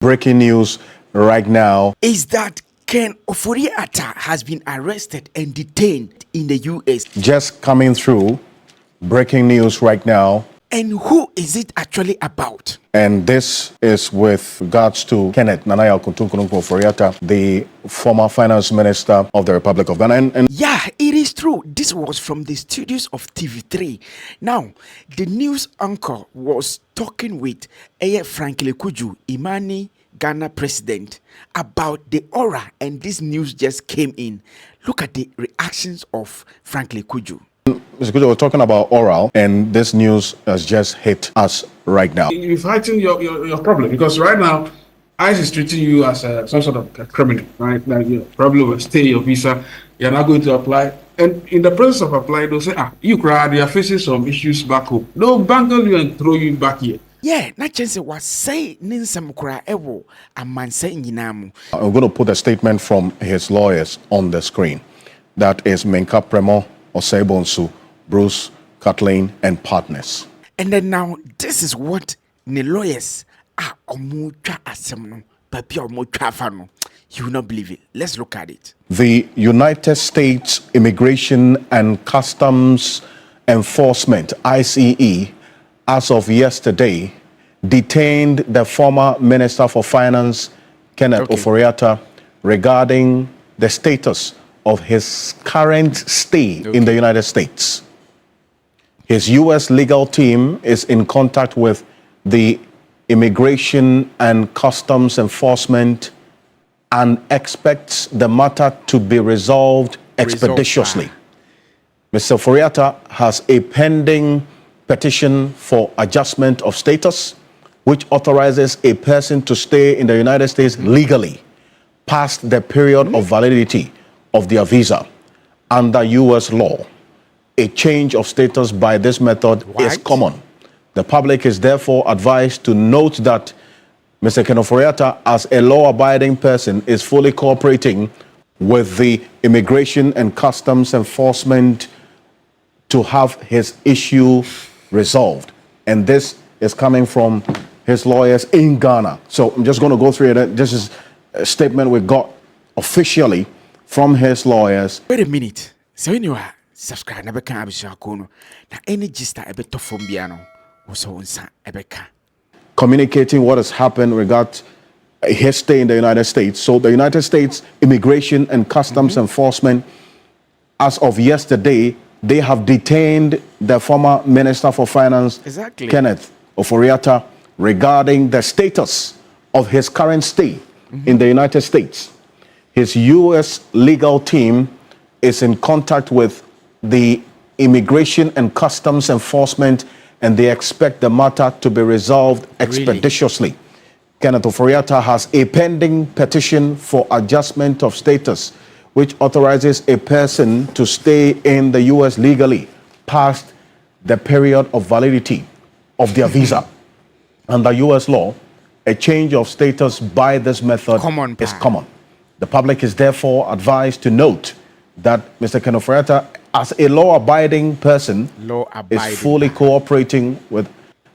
Breaking news right now is that Ken Ofori Atta has been arrested and detained in the US. Just coming through. Breaking news right now. And who is it actually about? And this is with regards to Kenneth Nanaya Ofori Atta, the former finance minister of the Republic of Ghana. And yeah, it is true. This was from the studios of TV3. Now, the news anchor was talking with Franklin Kuju, Imani, Ghana president, about the aura, and this news just came in. Look at the reactions of Franklin Kuju. Mr. Kujo, we're talking about oral, and this news has just hit us right now. You're fighting your problem, because right now, ICE is treating you as some sort of a criminal, right? Like you probably will stay your visa, you're not going to apply. And in the process of applying, they'll say, you are facing some issues back home. They'll bangle you and throw you back here. Yeah, not chance was say ninsam kura ewo amansa nyinamu. I'm going to put a statement from his lawyers on the screen. That is Menka Premo, Osebonsu, Bruce, Kathleen, and partners. And then now, this is what the lawyers are omucha asemno, papi omucha fano. You will not believe it. Let's look at it. The United States Immigration and Customs Enforcement, ICE, as of yesterday, detained the former Minister for Finance, Kenneth Ofori Atta, regarding the status of his current stay in the United States. His U.S. legal team is in contact with the Immigration and Customs Enforcement and expects the matter to be resolved expeditiously. Mr. Ofori Atta has a pending petition for adjustment of status, which authorizes a person to stay in the United States legally past the period of validity of their visa under U.S. law. A change of status by this method is common. The public is therefore advised to note that Mr. Ken Ofori Atta, as a law-abiding person, is fully cooperating with the Immigration and Customs Enforcement to have his issue resolved. And this is coming from his lawyers in Ghana. So I'm just going to go through it. This is a statement we got officially from his lawyers. Wait a minute. So you are subscribe na beka abisha kono na any gista ebeto from biano so unsa ebeka. Communicating what has happened regarding his stay in the United States. So the United States Immigration and Customs Enforcement, as of yesterday, they have detained the former Minister for Finance, Kenneth Ofori Atta, regarding the status of his current stay in the United States. His U.S. legal team is in contact with the Immigration and Customs Enforcement, and they expect the matter to be resolved expeditiously. Kenneth Ofori Atta has a pending petition for adjustment of status, which authorizes a person to stay in the U.S. legally past the period of validity of their visa. Under U.S. law, a change of status by this method is common. The public is therefore advised to note that Mr. Ken Ofori Atta, as a law-abiding person, is fully cooperating with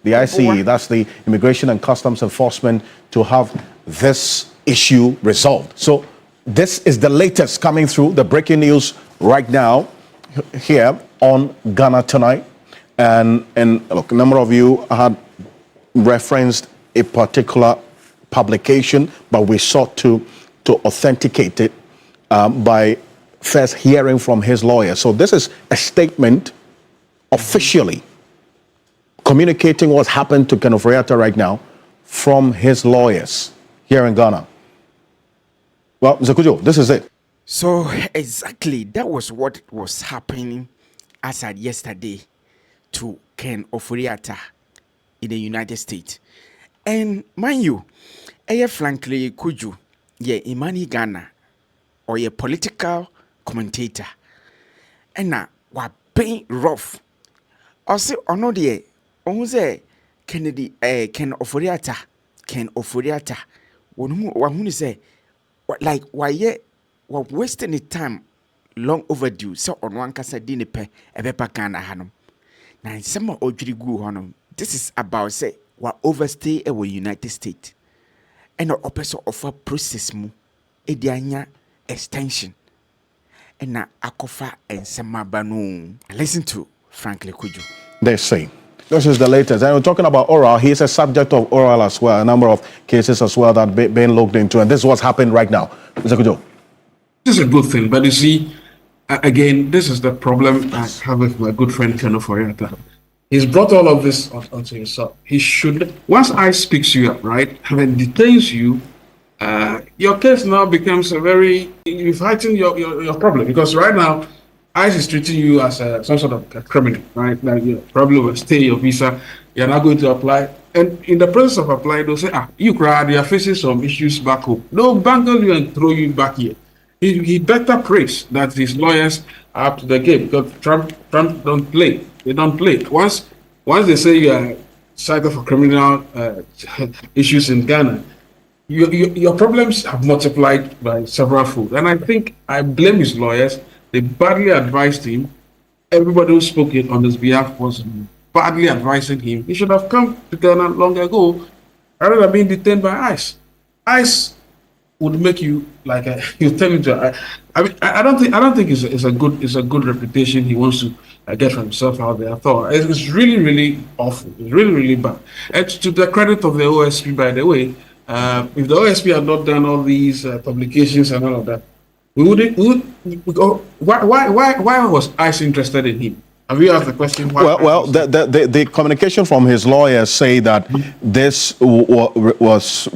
the ICE, that's the Immigration and Customs Enforcement, to have this issue resolved. So this is the latest coming through, the breaking news right now here on Ghana Tonight. And look, a number of you had referenced a particular publication, but we sought to authenticate it by first hearing from his lawyer. So this is a statement officially communicating what's happened to Ken Ofori Atta right now from his lawyers here in Ghana. Well, Zakujo, this is it. So exactly, that was what was happening as at yesterday to Ken Ofori Atta in the United States. And mind you, Franklin Kuju, Imani Ghana, or a political commentator, and now what being rough. Also, ono de, onze Kennedy, Ken Ofori Atta, wahuni say, like why wasting the time long overdue. So on one kasa dine pe ebepa Ghana hanom. Na some ojiri gu honom. This is about say what overstay in the United States. and the opposite offer process mu edianya extension and na akofa and samabano. Listen to Frankly Kuju. They say. This is the latest. And we're talking about oral. He's a subject of oral as well, a number of cases as well that been looked into. And this is what's happened right now. Mr. Kujo. This is a good thing, but you see, again, this is the problem I have with my good friend Ofori Atta. He's brought all of this onto himself. He should, once ICE picks you up, right, and then detains you, your case now becomes a very, you're fighting your problem, because right now, ICE is treating you as some sort of a criminal, right? Like you probably will stay your visa, you're not going to apply. And in the process of applying, they'll say, you cried, you're facing some issues back home. They'll bangle you and throw you back here. He better prays that his lawyers are up to the game, because Trump don't play. They don't play. Once they say you are cited for criminal issues in Ghana, your problems have multiplied by several fold. And I think I blame his lawyers. They badly advised him. Everybody who spoke on his behalf was badly advising him. He should have come to Ghana long ago rather than being detained by ICE. ICE would make you like you tell him to. I mean, I don't think it's a good reputation he wants to get for himself out there. I thought it's really awful. It's really bad. And to the credit of the OSP, by the way, if the OSP had not done all these publications and all of that, why was ICE interested in him? Have you asked the question? Well, the communication from his lawyers say that this was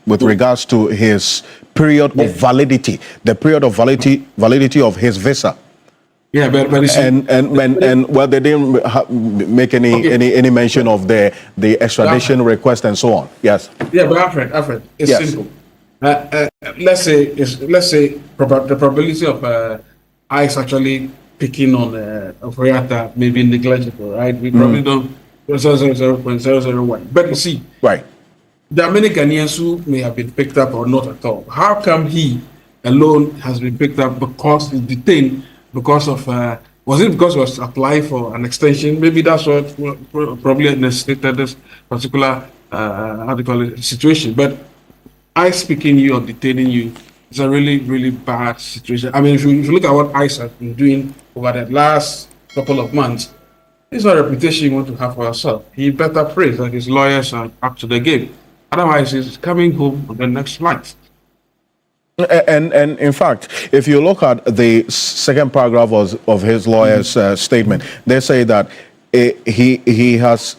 with regards to his period of validity, the period of validity of his visa. Yeah, but and well, they didn't make any mention of the extradition request and so on. Yes. Yeah, but Alfred, it's simple. Let's say the probability of ICE actually picking on Ofori Atta may be negligible, right? We probably don't 0.001. But you see, right, there are many Ghanaians who may have been picked up or not at all. How come he alone has been picked up because he's detained because of was it because he was applying for an extension? Maybe that's what probably necessitated this particular situation. But ICE picking you or detaining you is a really bad situation. I mean, if you look at what ICE has been doing over the last couple of months, it's not a reputation you want to have for yourself. He better pray that his lawyers are up to the game. Otherwise, he's coming home on the next flight. And in fact, if you look at the second paragraph of his lawyer's statement, they say that he has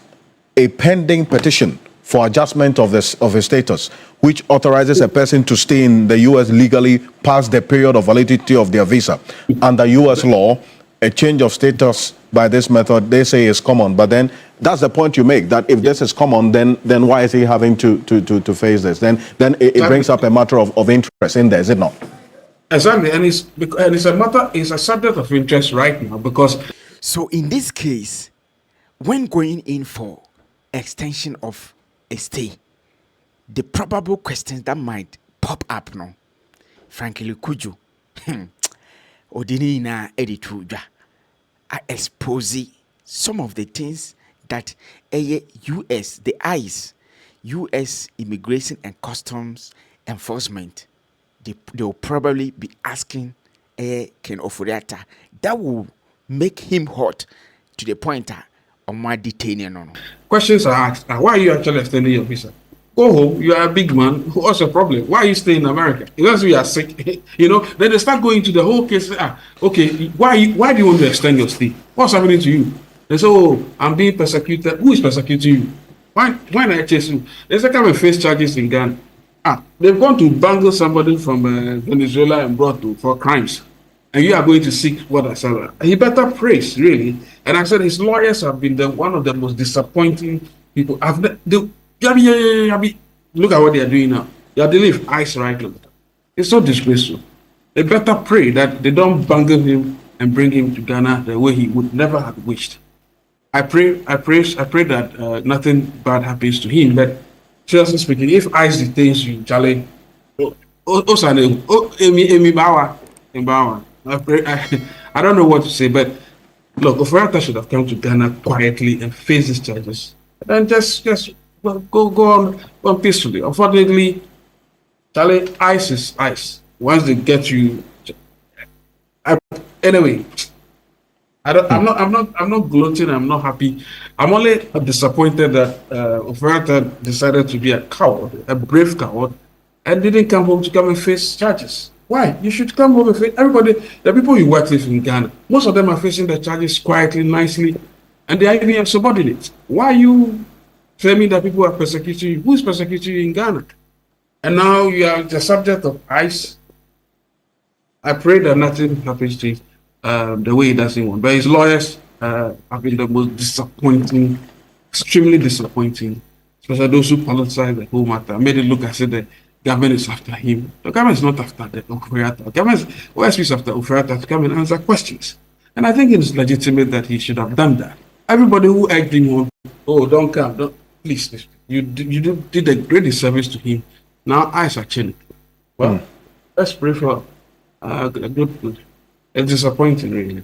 a pending petition for adjustment of his status, which authorizes a person to stay in the U.S. legally past the period of validity of their visa. Under U.S. law, a change of status by this method, they say, is common. But then that's the point you make, that if this is common, then why is he having to face this? Then it brings up a matter of interest in there, is it not? Exactly, and it's a subject of interest right now because. So in this case, when going in for extension of a stay, the probable questions that might pop up now, frankly, Kuju, Odini na edituja, I expose some of the things that US, the ICE, US Immigration and Customs Enforcement, they will probably be asking Ken Ofori Atta. That will make him hot to the point of my detaining. Questions are asked. Why are you actually extending your visa? Go home. You are a big man. What's your problem? Why are you staying in America? Unless you are sick, Then they start going to the whole case. Okay, why do you want to extend your stay? What's happening to you? They say, oh, I'm being persecuted. Who is persecuting you? Why not I chase you? They say, come and face charges in Ghana. They've gone to bangle somebody from Venezuela and brought to for crimes. And you are going to seek what I said. He better praise, really. And I said his lawyers have been one of the most disappointing people. Look at what they are doing now. They are dealing with ICE right now. It's so disgraceful. They better pray that they don't bangle him and bring him to Ghana the way he would never have wished. I pray that nothing bad happens to him. But seriously speaking, if ICE detains you, Charlie, I don't know what to say, but look, Ofori Atta should have come to Ghana quietly and face these charges. And just go on peacefully. Unfortunately, Charlie, ice is ice. Once they get you, anyway. I'm not gloating. I'm not happy. I'm only disappointed that Ofori Atta decided to be a coward, a brave coward, and didn't come home to come and face charges. Why? You should come home and face everybody. The people you work with in Ghana, most of them are facing the charges quietly, nicely, and they are even your subordinates. Why are you claiming that people are persecuting you? Who is persecuting you in Ghana? And now you are the subject of ICE. I pray that nothing happens to the way he doesn't want. But his lawyers have been the most disappointing, extremely disappointing, especially those who politicize the whole matter, made it look as if the government is after him. The government is not after the Ofori Atta. The government is after Ofori Atta to come and answer questions. And I think it's legitimate that he should have done that. Everybody who egged him on, oh, don't come, please. You did a great disservice to him. Now eyes are chilling. Well, let's pray for good. It's disappointing, really.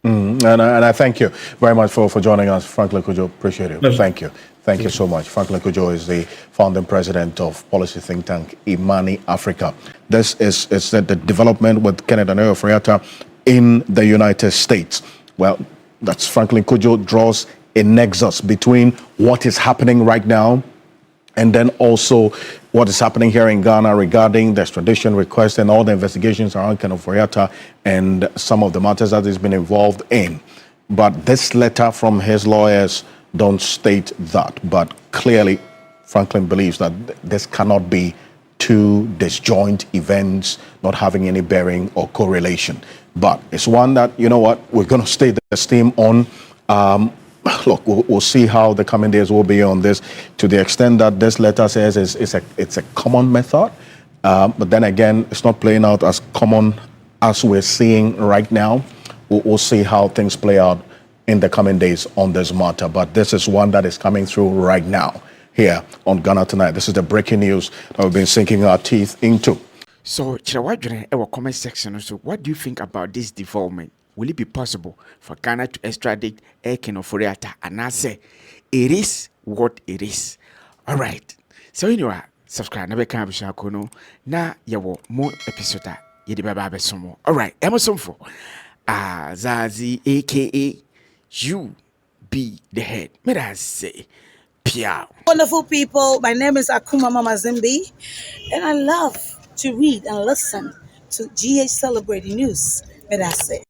And I thank you very much for joining us, Franklin Kujo. Appreciate it. Pleasure. Thank you. Thank you so much. Franklin Kujo is the founding president of policy think tank Imani Africa. This is the development with Kenneth and Ofori Atta in the United States. Well, that's Franklin Kujo draws a nexus between what is happening right now and then also what is happening here in Ghana regarding the extradition request and all the investigations around Ken Ofori Atta and some of the matters that he's been involved in. But this letter from his lawyers don't state that. But clearly, Franklin believes that this cannot be two disjoint events not having any bearing or correlation. But it's one that, you know what, we're going to stay the steam on. Look, we'll see how the coming days will be on this, to the extent that this letter says it's a common method. But then again, it's not playing out as common as we're seeing right now. We'll see how things play out in the coming days on this matter. But this is one that is coming through right now here on Ghana Tonight. This is the breaking news that we've been sinking our teeth into. So, Chirawajure, our comment section. So, what do you think about this development? Will it be possible for Ghana to extradite Ken Ofori Atta? And I say, it is what it is. All right. So, you know, subscribe. Never can be shakono. Na yawo more episode. Yedi baba besomo. All right. Emerson for Zazi, aka you be the head. May I say, Pia. Wonderful people. My name is Akuma Mama Zimbi, and I love to read and listen to GH Celebrating News. May I say.